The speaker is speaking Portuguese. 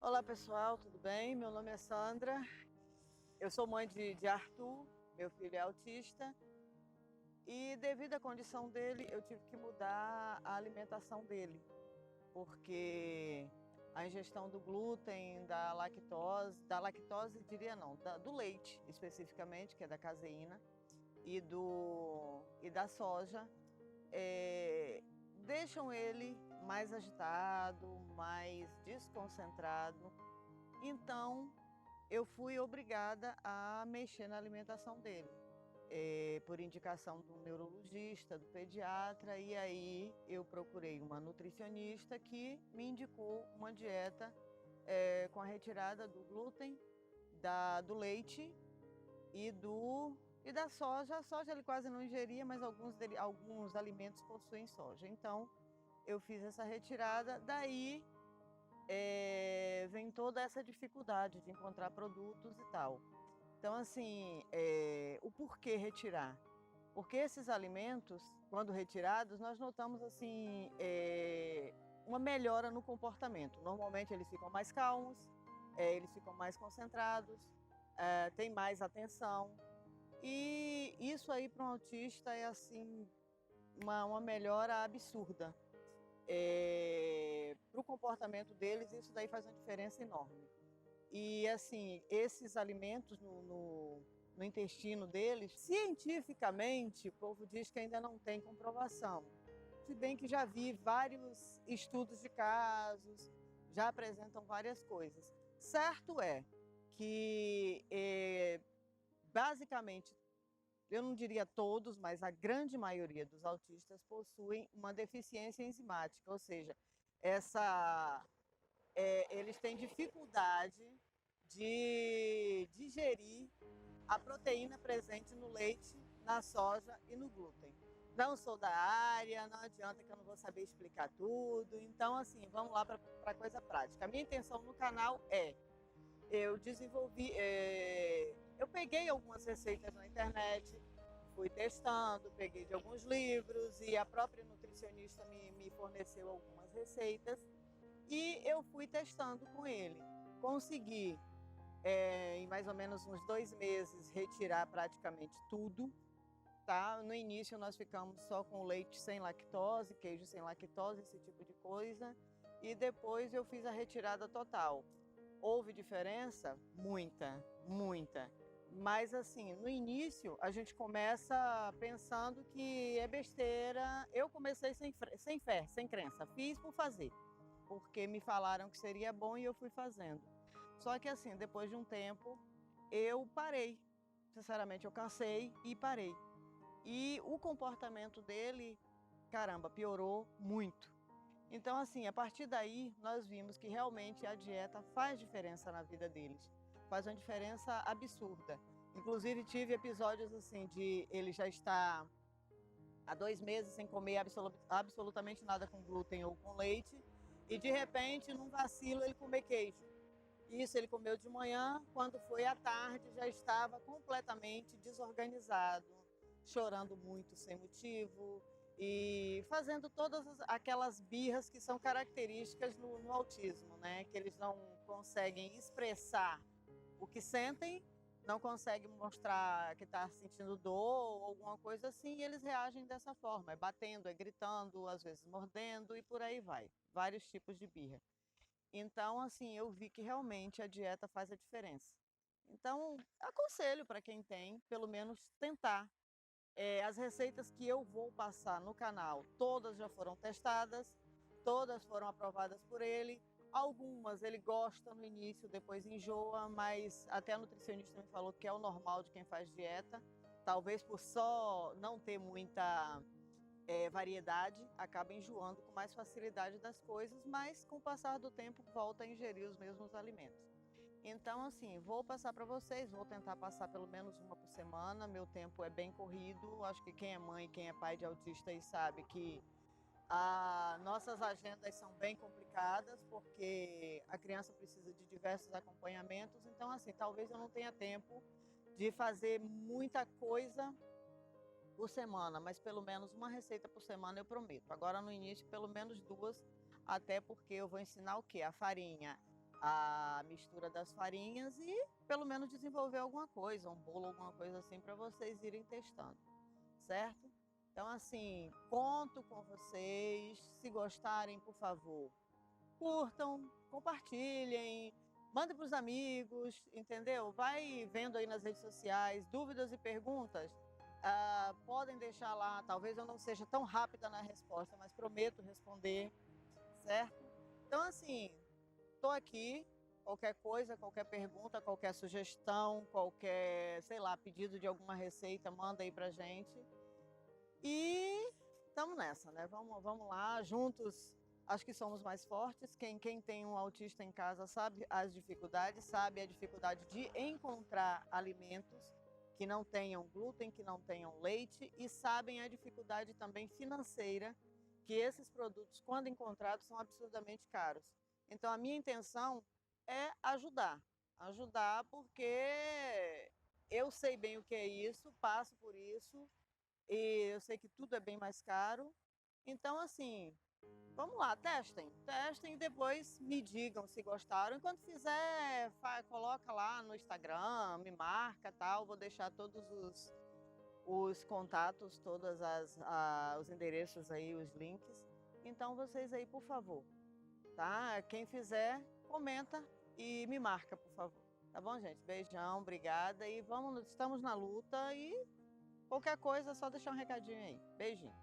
Olá pessoal, tudo bem? Meu nome é Sandra, eu sou mãe de Arthur, meu filho é autista e devido à condição dele eu tive que mudar a alimentação dele, porque a ingestão do glúten, da lactose diria não, do leite especificamente, que é da caseína, e da soja, eh, deixam ele mais agitado, mais desconcentrado. Então, eu fui obrigada a mexer na alimentação dele, por indicação do neurologista, do pediatra, e aí eu procurei uma nutricionista que me indicou uma dieta com a retirada do glúten, do leite e da soja. A soja ele quase não ingeria, mas alguns alimentos possuem soja. Então, eu fiz essa retirada, daí vem toda essa dificuldade de encontrar produtos e tal. Então, assim, o porquê retirar? Porque esses alimentos, quando retirados, nós notamos assim uma melhora no comportamento. Normalmente eles ficam mais calmos, eles ficam mais concentrados, têm mais atenção. E isso aí para um autista é assim uma melhora absurda. Para o comportamento deles, isso daí faz uma diferença enorme. E assim, esses alimentos no intestino deles, cientificamente, o povo diz que ainda não tem comprovação. Se bem que já vi vários estudos de casos, já apresentam várias coisas. Certo é que, basicamente, eu não diria todos, mas a grande maioria dos autistas possuem uma deficiência enzimática, ou seja, eles têm dificuldade de digerir a proteína presente no leite, na soja e no glúten. Não sou da área, não adianta que eu não vou saber explicar tudo. Então, assim, vamos lá para a coisa prática. A minha intenção no canal eu desenvolvi, eu peguei algumas receitas na internet, fui testando, peguei de alguns livros e a própria nutricionista me forneceu algumas receitas e eu fui testando com ele. Consegui, em mais ou menos uns 2 meses, retirar praticamente tudo. Tá? No início nós ficamos só com leite sem lactose, queijo sem lactose, esse tipo de coisa. E depois eu fiz a retirada total. Houve diferença? Muita, muita. Mas assim, no início a gente começa pensando que é besteira. Eu comecei sem fé, sem crença. Fiz por fazer, porque me falaram que seria bom e eu fui fazendo. Só que assim, depois de um tempo, eu parei. Sinceramente, eu cansei e parei. E o comportamento dele, caramba, piorou muito. Então, assim, a partir daí, nós vimos que realmente a dieta faz diferença na vida deles. Faz uma diferença absurda. Inclusive, tive episódios assim de ele já estar há 2 meses sem comer absolutamente nada com glúten ou com leite, e de repente, num vacilo, ele comer queijo. Isso ele comeu de manhã, quando foi à tarde já estava completamente desorganizado, chorando muito sem motivo e fazendo todas aquelas birras que são características no autismo, né? Que eles não conseguem expressar o que sentem, não conseguem mostrar que está sentindo dor ou alguma coisa assim, e eles reagem dessa forma, é batendo, é gritando, às vezes mordendo e por aí vai. Vários tipos de birra. Então, assim, eu vi que realmente a dieta faz a diferença. Então, aconselho para quem tem, pelo menos tentar. As receitas que eu vou passar no canal, todas já foram testadas, todas foram aprovadas por ele. Algumas ele gosta no início, depois enjoa, mas até a nutricionista me falou que é o normal de quem faz dieta. Talvez por só não ter muita variedade, acaba enjoando com mais facilidade das coisas, mas com o passar do tempo volta a ingerir os mesmos alimentos. Então, assim, vou passar para vocês, vou tentar passar pelo menos uma por semana. Meu tempo é bem corrido. Acho que quem é mãe, quem é pai de autista aí sabe que nossas agendas são bem complicadas, porque a criança precisa de diversos acompanhamentos. Então, assim, talvez eu não tenha tempo de fazer muita coisa por semana, mas pelo menos uma receita por semana eu prometo. Agora no início, pelo menos duas, até porque eu vou ensinar o quê? A farinha, a mistura das farinhas e pelo menos desenvolver alguma coisa, um bolo, alguma coisa assim para vocês irem testando, certo? Então assim, conto com vocês, se gostarem, por favor, curtam, compartilhem, mandem para os amigos, entendeu? Vai vendo aí nas redes sociais, dúvidas e perguntas, podem deixar lá, talvez eu não seja tão rápida na resposta, mas prometo responder, certo? Então assim, estou aqui, qualquer coisa, qualquer pergunta, qualquer sugestão, qualquer, sei lá, pedido de alguma receita, manda aí pra gente. E estamos nessa, né? Vamos lá, juntos, acho que somos mais fortes. Quem tem um autista em casa sabe as dificuldades, sabe a dificuldade de encontrar alimentos que não tenham glúten, que não tenham leite e sabem a dificuldade também financeira que esses produtos, quando encontrados, são absurdamente caros. Então, a minha intenção é ajudar porque eu sei bem o que é isso, passo por isso, e eu sei que tudo é bem mais caro. Então, assim, vamos lá, testem e depois me digam se gostaram. Enquanto fizer, coloca lá no Instagram, me marca, tal. Vou deixar todos os contatos, os endereços aí, os links. Então, vocês aí, por favor, tá? Quem fizer, comenta e me marca, por favor. Tá bom, gente? Beijão, obrigada e estamos na luta e qualquer coisa é só deixar um recadinho aí. Beijinho.